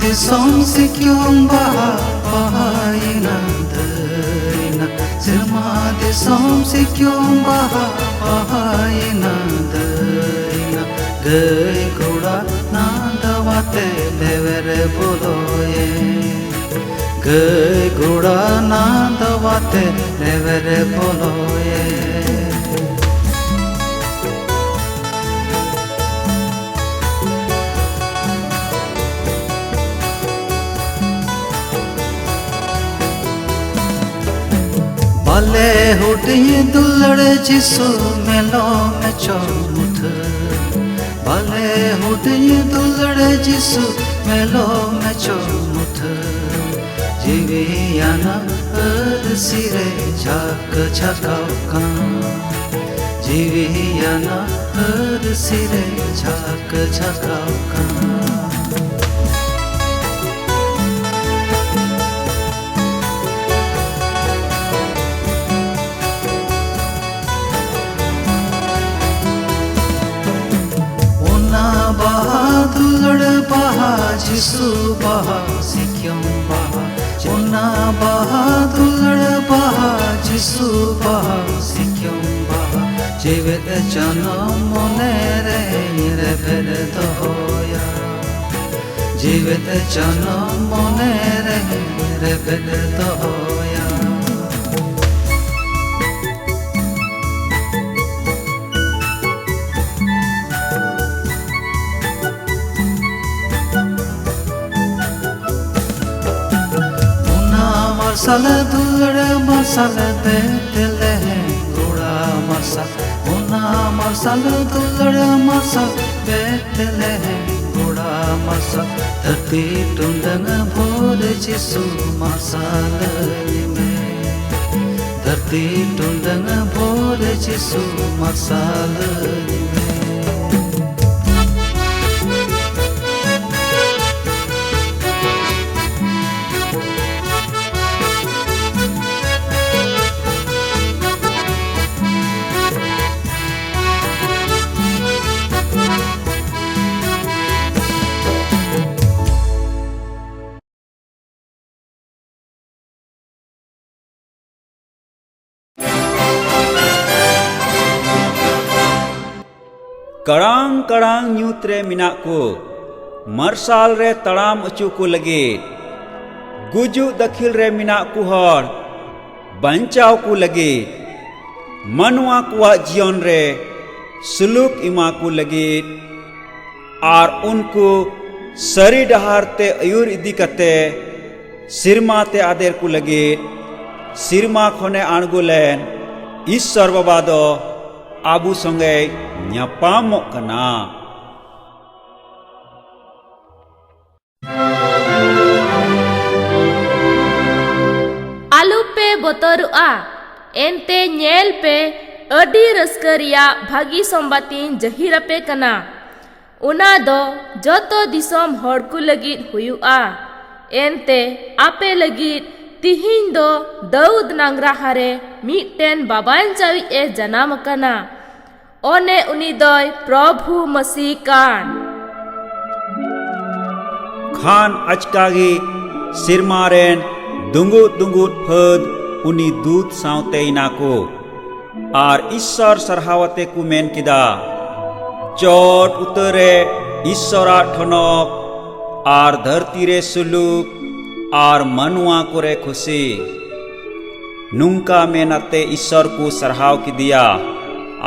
disom sikyong bahaina daina Sirma disom sikyong bahaina daina Gai goda nandawate levere boloye Gai goda nandawate levere boloye Bale hoti dullade jisu melo me chomut Bale hoti dullade jisu melo me chomut Jiviyana sire chak chakauka Jiviyana sire chak chakauka Bahadur baha jisu baha sikyam baha Chuna bahadur baha jisu baha sikyam baha Jivet janam monere rebed doya Jivet janam monere rebed doya Masala dulda masala betele goda masal Una masala dulda masal betele goda masal Dharti tundang bhor jisu masal me Dharti tundang bhor jisu masal me Karang karang nyutre minakku marsal re taram acuku lagi gujuk dakhil re minakku hor bancau ku lagi manwa kuak jion re suluk imaku lagi ar unku sari dahar te ayur idi kate sirma te ader ku lagi sirma khone angulen Ishwar baba do abu songe nyapamok kana alu pe botorua ente nyel pe adi raskaria bhagi sombatin jahira pe kana una do joto disom hor ku lagit huyua ente ape lagit tihin do Daud nangra hare miten baban chawi e janam kana one uni doy Prabhu Masih kan khan achkagi sirmaren dungut dungut phad uni dut saute inako ar Ishwar sarhawate ku men kida chot utare Ishwara thonok ar dharti re suluk ar manwa kore khushi nungka menate Ishwar ku sarhaw kidia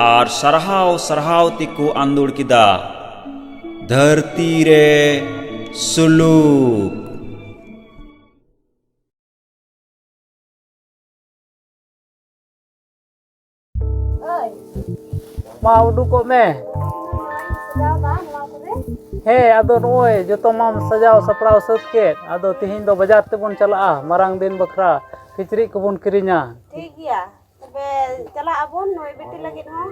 ar sarhaw sarhaw tiku andur kida dharti re suluk mau dukok me he ado noy joto mam sajao saprao satket ado tihin do bazar tebon chala marang din bakra kichri kobon kirinya ठीक गया तबे चला अबोन नोय बेटी लगित हो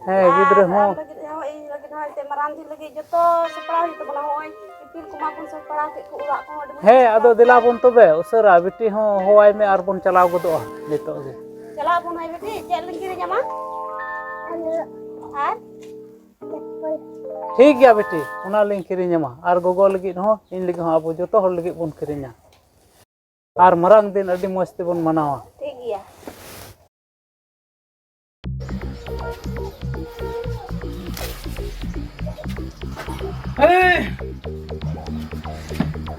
he gidre ho लगित हो ए लगित हो ते मरान दिन लगित जतो सपड़ा ही तो बना होय पिल कुमा कुन सपड़ा के को उड़ा को he ado dila bon tobe usara beti ho hoai me ar bon chalao godo nito ge चला अबोन नोय बेटी चल लगी रे जमा हां ᱦᱳᱭ ठीक गया बेटी उना लिंग किरिᱧमा आर गोगो लगित हो इन लगित हो अब जोतो हर लगित बन किरिña आर मरांग दिन अडी मस्त बन मनावा ठीक गया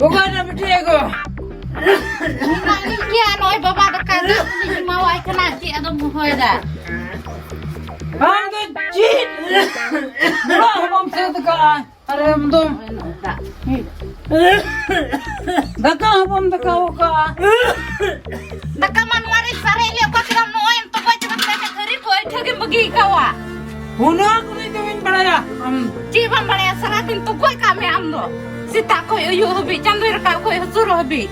Bukan apa dia ko? Ini kia noi baba dekat ni mau ai kena cik atau muhoi dah. Bang kecil. Berapa bang saya dekat? Ada mendom. Dekat apa dekat ka? Dekat manuari sare lihat kau kira noi untuk baca baca hari kau itu ke bagi kau. Huna aku ni tuin balaya. Cik bang balaya seratin tu kau kami amdo. Sita kau yo hobi candu rekau kau suruh hobi.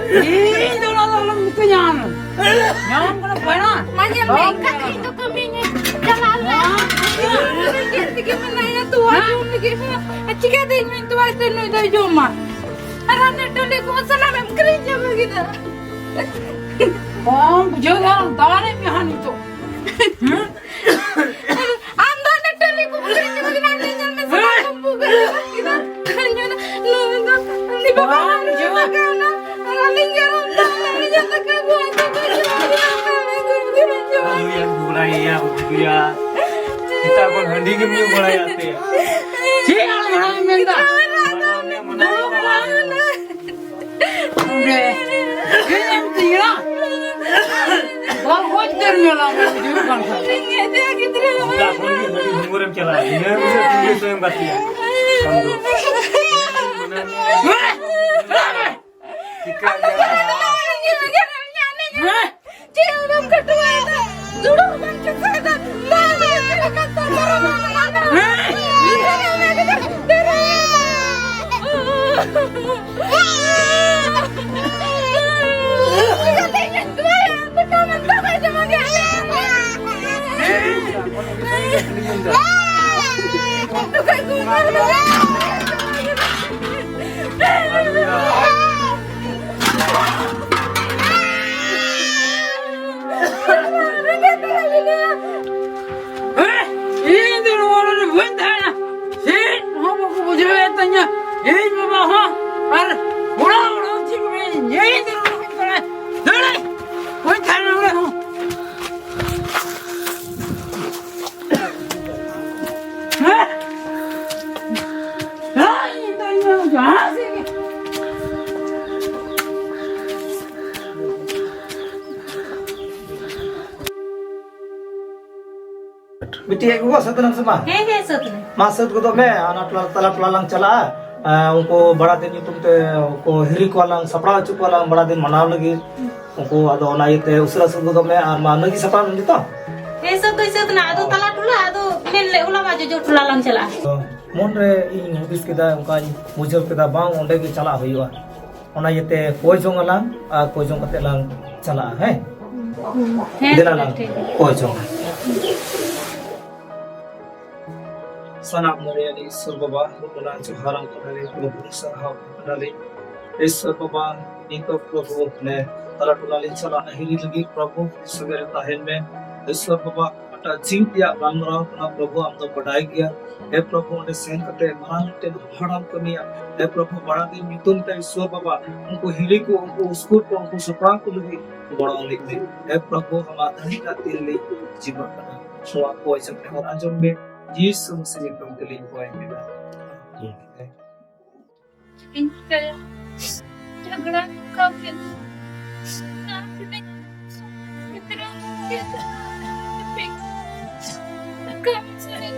Ih, dolar dalam itu nyan. Nyan kena pernah. Macam mereka itu kami ni jalan lah. Kita mana ya tuan ni kita. Cika deh main tuan itu ni dah joma. Arah ni tu ni kau sana memang kerja begitu. Bang, jangan dalam yang itu. Anda ni tu ni kau kerja begitu nanti jangan sana kamu kerja kita. Kerja no ni bapa ni cuma kau na. Running jalan ni jangan kau ada kerja. yang budaya begitu ya. Kita pun hendi kemyu budaya te. Cik orang minta. Udah. Ini mestilah. Bang hotel nyolang juga kan. Tak pun dia tadi murem cala. Ini dia tu yang batia. Kamu. Jika Cium kedua itu, duduk macam saya. Mama kata mana. Ini tu orang ni bentana. Sih, kamu aku bujuk tanya. Ini bapa ha, ar orang cipre. Ini tu orang bentana. Dale, bentana orang. Hah? Ini tanya jangan sih. बेटी एक वो सतरंग समा Hehe satu. Masad को तो मैं आना तला तला चला उनको बड़ा दिन यूट्यूब ते को हिरी को वाला सपड़ा चुक वाला बड़ा दिन मनाव लगी उनको अदो ना ये ते उसरा सब को मैं आर मान लगी सपड़ा नहीं तो Satu na ado tala tula ado nile ulah maju jo tula lang cela. मन रे इन हबिस केदा उनका मुजब केदा बांग ओंडे के चला हुआ ओना येते कोई जोंग लांग आ कोई जोंग कते लांग चला है दिला लांग कोई जोंग सना मरियाली ईश्वर बाबा उना जो हरम करले प्रभु सरहाव करले ईश्वर बाबा नितो प्रभु ने तला टुलाली चला हिली लगी प्रभु सगरे ताहेन में ईश्वर बाबा अटा जीव दिया बांगराव ना प्रभु हम तो बढ़ाई गया हे प्रभु ने सेन कते मरानते हड़ाम कमिया हे प्रभु बड़ा दिन मितुन ते ईश्वर बाबा उनको हिली को उनको स्कूल को उनको सपना को लगी बड़ा लिख दे हे प्रभु हम आधारी का तिल ले जीवन करना सोआ कोई सकते और अंजम में यीशु मसीह ने तुम के लिए कोई मिला Inka jaga kau kan. Kita kita tapi kami sering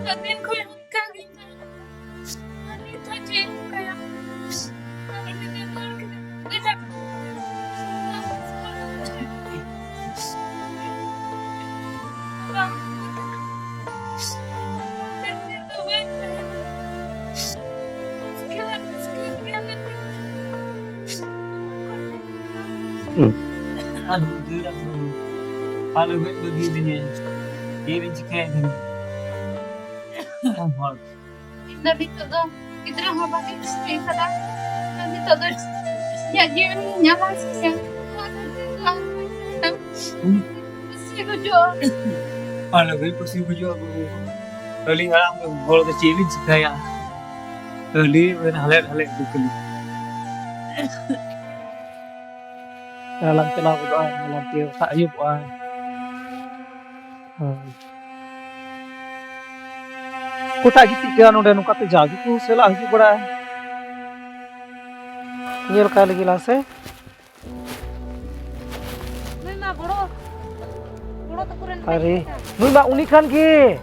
दिन कोई हक्का नहीं था नहीं था चेक कया और दिन और के जा Kalau gue begini, ini cekek nih. Nabi tu tu kita orang bagi istri kada Nabi tu tu ya dia nyala sih si kujo Kalau gue pasti bujuk aku. Kali orang kalau kecil ini cekek ya. Kali halet dulu. Dalam telah berdoa, dalam tiap tak ayub berdoa. Kota gitu kan udah nukat jauh itu selah itu berdoa. Nyel kali gila se. Nuna boro tu kuren Hari, nui mak unikan ke?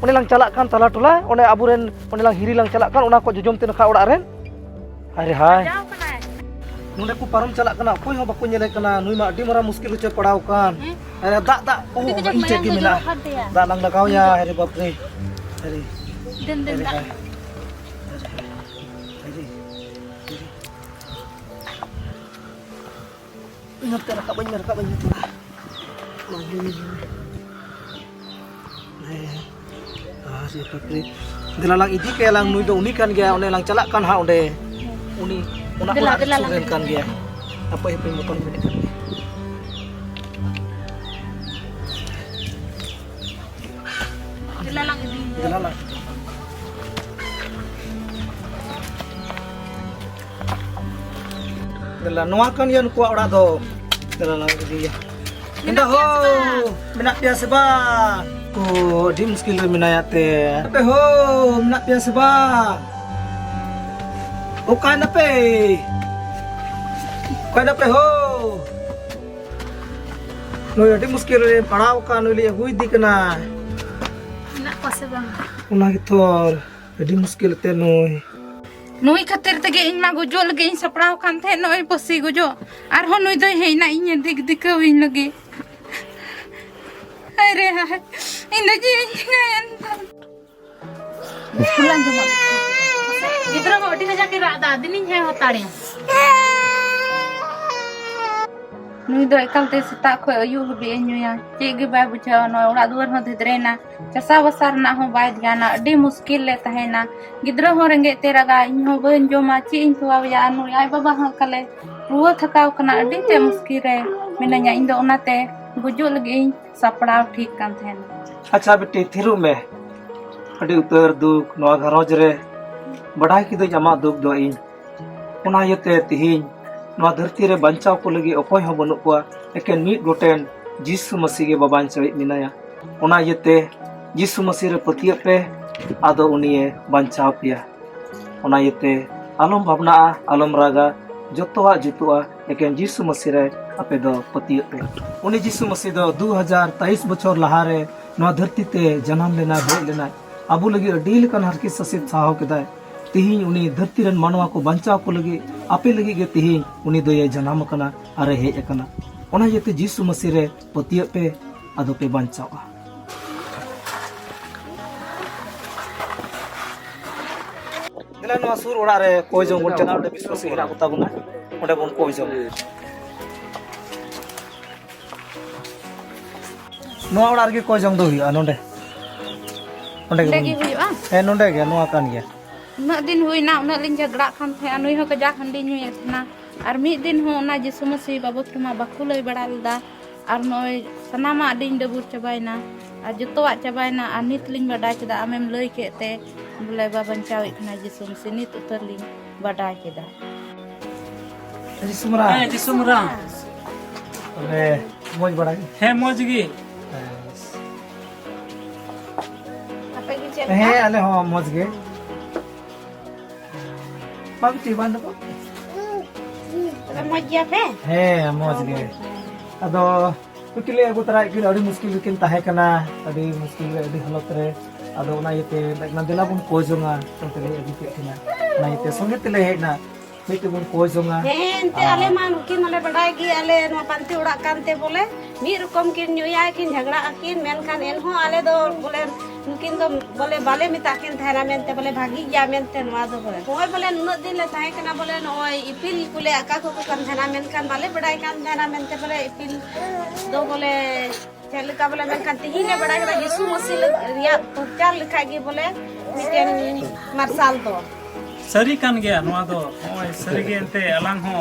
One lang calakkan tala tula, one aburen, one lang hiri lang calakkan, ona ko jujum tin ka orak ren. Hari hai. jauh kena Nunde ku param calak kena, koi ho baku nyele kena, nui mak di mara muskil uce padaw kan. Hari tak, oh ince ki mina. Dak lang nakau ya, hari bapre. Hari. dan Hari tak hai. Hari. Ingat kak banyak tu. Siapa pri? Delalang idi kaya lang nui do unikan gaya, one lang calak kan ha onde. Uni, una suren kan gaya. Apa yang motor ini kan? dilalang ini Delalang. Delalang nuakan yan kuah orak do. Delalang idi ya. Indah ho, minak biasa ba. Oh, di muskil re minayate. Ape ho, minak biasa ba. Bukan ape. Bukan ape ho. Noy di muskil re padaw kan uli hui di kana. nak kuasa bang Una gitor. Di muskil te noy. Nui khatir tege in ma gujo lagi in saprao kan the noi posi gujo ar ho nui doi heina in dik dikau in lagi are hai in lagi ngayan pulang juma gidra ko odi jaake rada din in hai hotare nui doi kalte sita ko ayu hobi enyoya chege bai bucha no ora duar ho dhidrena chasa basar na ho bai diana adi muskil le tahena gidra ho renge teraga in ho ban joma chi in tuwa ya anu ai baba ha kale ruwa thakaw kana adi te muskil re minanya indo onate gujo lagi saprao thik kan thena अच्छा बेटे थिरु में अड़ी उतर दुख नवा घरोज रे बढ़ाई की दो जमा दुख दो इन उना यते तिहिन नवा धरती रे बंचाव को लगी अकोय हो बनु को एकेन मीट गोटेन जीसु मसीह के बाबान चवे मिनाया उना यते जीसु मसीह रे पतिय पे आदो उनिए बंचाव पिया उना यते आलम भावना आलम रागा जतवा जुतुआ एकेन जीसु मसीह रे आपे दो पतिय पे उनी जीसु मसीह दो 2023 बछर लहारे नवा धरती ते जन्म लेना हेज लेना आबू लगी अडी लेकन हर की ससित साहो केदाय तिहिन उनी धरती रन मानवा को बंचाव को लगी आपे लगी गे तिहिन उनी दो ये जन्म कना अरे हेज कना ओना येते जीसु मसीह रे पतिय पे आदो पे बंचावा दिला नवा सुर ओड़ा रे कोई जो बोल चला विश्वास हिरा को ताबुना ओडे बोन कोई जो नवा ओड़ा रे कोई जंग दो हुआ नोंडे नोंडे lagi huyu ए नोंडे गे नवा कान गे unak din huina unak lin jagrak kan the anui ho kajak handi nyuya thna ar mi din ho na jisu masi babot kema bakulai badalda ar noi sanama din debur cabaina ar jotoak cabaina anit ling badai keda amem lei ke te bulai baban cawi kena jisu masi nit utar ling badai keda ji सुमरा di sumra. अबे मौज बड़ा He moj gi. apa gi cek हे आले हो मौज गे बाबू ती बांध को mau dia pe हे मौज गे अदो ᱩᱱᱠᱤᱱ ᱞᱮ ᱟᱹᱜᱩ ᱛᱚᱨᱟᱭᱮᱫ ᱠᱤᱱ ᱟᱹᱰᱤ ᱢᱩᱥᱠᱤᱞ ᱨᱮᱠᱤᱱ ᱛᱟᱦᱮᱸ ᱠᱟᱱᱟ ᱟᱹᱰᱤ ᱢᱩᱥᱠᱤल ᱨᱮ ᱟᱹᱰᱤ ᱦᱟᱞᱚᱛ ᱨᱮ ᱟᱫᱚ ᱚᱱᱟ ᱤᱭᱟᱹᱛᱮ ᱫᱮᱞᱟ ᱵᱚᱱ ᱠᱚᱭ ᱡᱚᱝᱟ ᱚᱱᱛᱮ ᱞᱮ ᱟᱹᱜᱩ ᱠᱮᱫ ᱠᱤᱱᱟ ᱚᱱᱟ ᱤᱭᱟᱹᱛᱮ ᱥᱚᱸᱜᱮ ᱛᱮᱞᱮ ᱦᱮᱡ ᱮᱱᱟ ᱦᱮᱡ ᱛᱮᱵᱚᱱ ᱠᱚᱭ ᱡᱚᱝᱟ ᱮᱱᱛᱮ ᱟᱞᱮ ᱢᱟ ᱱᱩᱠᱤᱱ ᱢᱟᱞᱮ ᱵᱟᱰᱟᱭ ᱜᱮ ᱟᱞᱮ ᱱᱚᱣᱟ ᱯᱟᱱᱛᱮ ᱚᱲᱟᱜ ᱠᱟᱱᱛᱮ ᱵᱚᱞᱮ ᱢᱤᱫ ᱨᱚᱠᱚᱢ ᱠᱤᱱ ᱧᱩᱭᱟ ᱠᱤᱱ ᱡᱷᱟᱜᱲᱟ ᱟᱹᱠᱤᱱ ᱢᱮᱱᱠᱷᱟन ᱮᱱᱦᱚᱸ ᱟᱞᱮ ᱫᱚ ᱵᱚᱞᱮ ᱱᱩᱠᱤन ᱫᱚ ᱵᱚᱞᱮ ᱵᱟᱞᱮ ᱢᱮᱛᱟᱜ ᱠᱤᱱ ᱛᱟᱦᱮᱱᱟ ᱢᱮᱱᱛᱮ ᱵᱚᱞᱮ ᱵᱷᱟᱜᱤ ᱜᱮᱭᱟ ᱢᱮᱱᱛᱮ ᱱᱚᱣᱟ ᱫᱚ ᱵᱚᱞᱮ ᱱᱚᱜᱼᱚᱭ ᱵᱚᱞᱮ ᱱᱩᱱᱟᱹᱜ ᱫᱤᱱ ᱞᱮ ᱛᱟᱦᱮᱸ ᱠᱟᱱᱟ ᱵᱚᱞᱮ ᱱᱚᱜᱼᱚᱭ ᱤᱯᱤᱞ ᱠᱚᱞᱮ ᱟᱠᱟ ᱠᱚᱠᱚ ᱠᱟᱱ ᱛᱟᱦᱮᱱᱟ ᱢᱮᱱᱠᱷᱟन ᱵᱟᱞᱮ ᱵᱟᱰᱟᱭ ᱠᱟᱱ ᱛᱟᱦᱮᱱᱟ ᱢᱮᱱᱛᱮ ᱵᱚᱞᱮ ᱤᱯᱤᱞ ᱫᱚ ᱵᱚᱞᱮ ᱪᱮᱫ ᱞᱮᱠᱟ ᱵᱚᱞᱮ ᱢᱮᱱᱠᱷᱟन ᱛᱤᱦᱤᱧ ᱞᱮ ᱵᱟᱰᱟᱭ ᱠᱮᱫᱟ ᱭᱤᱥᱩ ᱢᱟᱹᱥᱤ ᱨᱮᱭᱟᱜ ᱯᱨᱚᱪᱟᱨ ᱞᱮᱠᱷᱟᱡ ᱜᱮ ᱵᱚᱞᱮ ᱢᱤᱫᱴᱮᱱ ᱢᱟᱨᱥᱟᱞ ᱫᱚ सरी कान गया नवा दो ओय सरी गे एंते अलांग हो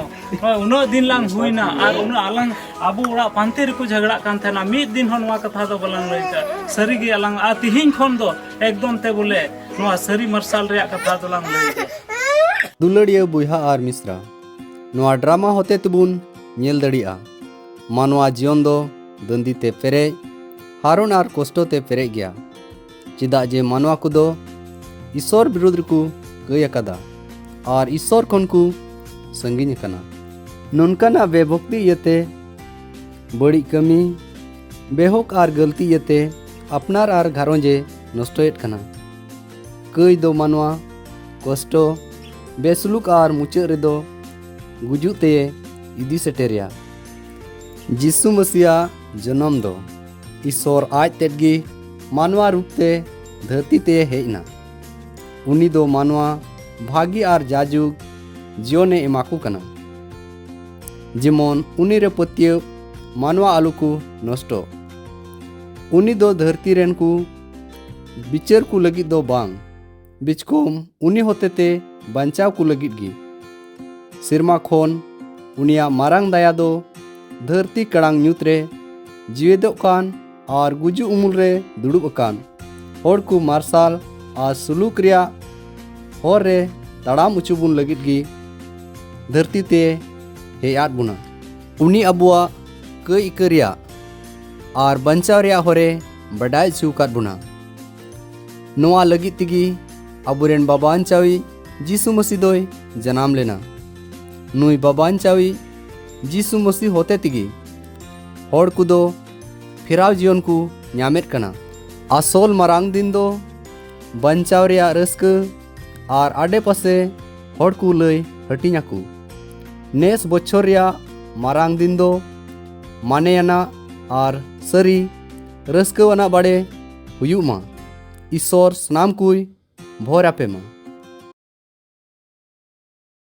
ओय उनो दिन लांग हुइना आर उनो अलांग आबो ओड़ा पांते रे को झगड़ा कान थेना मिद दिन हो नवा कथा दो बलांग लइका सरी गे अलांग आ तिहिन खोन दो एकदम ते बोले नवा सरी मरसाल रे कथा दो लांग लइका दुलड़िया बुहा आर मिश्रा नवा ड्रामा होते तबुन नेल दड़िया मानवा जीवन दो दंदी ते पेरे हारून आर कष्टो ते पेरे गया चिदा जे मानवा को दो ईश्वर विरुद्ध को गय अकादा और ईश्वर खन को संगीन कना ननकाना बेभक्ति यते बड़ी कमी बेहक आर गलती यते अपनार आर घारोंजे नष्टोयत कना कई दो मानवा कष्टो बेसलुक आर मुचाद रेदो गुजुते इदी सेटेरिया जिसु मसीहा जन्म दो ईश्वर आज तेदगी मानवा रूपते धरती ते हेजना उनी दो मानवा भागी आर जाजुग जीवने एमाकू कना जेमन उनी रे पत्य मानवा आलू को नष्टो उनी दो धरती रेन को बिचार को लगी दो बांग बिचकोम उनी होते ते बंचाव को लगी गी सिरमा खोन उनिया मारांग दया दो धरती कड़ांग ᱧᱩᱛ रे जीवेदो कान और गुजु उमुल रे दुड़ुब कान होड़ को मार्शाल और सुलूक रिया होर रे तड़ाम उचुबुन लगित गी धरती ते हेयात बुना उनी अबुआ कई इकरिया और बंचाव रिया होरे बडाय चुकात बुना नोआ लगित तिगी अबुरेन बाबान चावी जीसु मसीह दोय जनाम लेना नुई बाबान चावी जीसु मसीह होते तिगी होड़ कुदो फिराव जीवन को ᱧᱟᱢᱮᱫ कना आसोल मारांग दिन दो बंचाव रिया रस्क और आडे पासे होड़ को लय हटिኛकू नेस बछर रिया मारांग दिन दो मानेयाना और सरी रस्कवाना बाड़े हुयुमा ईश्वर स्नाम कुई भोर आपे मा।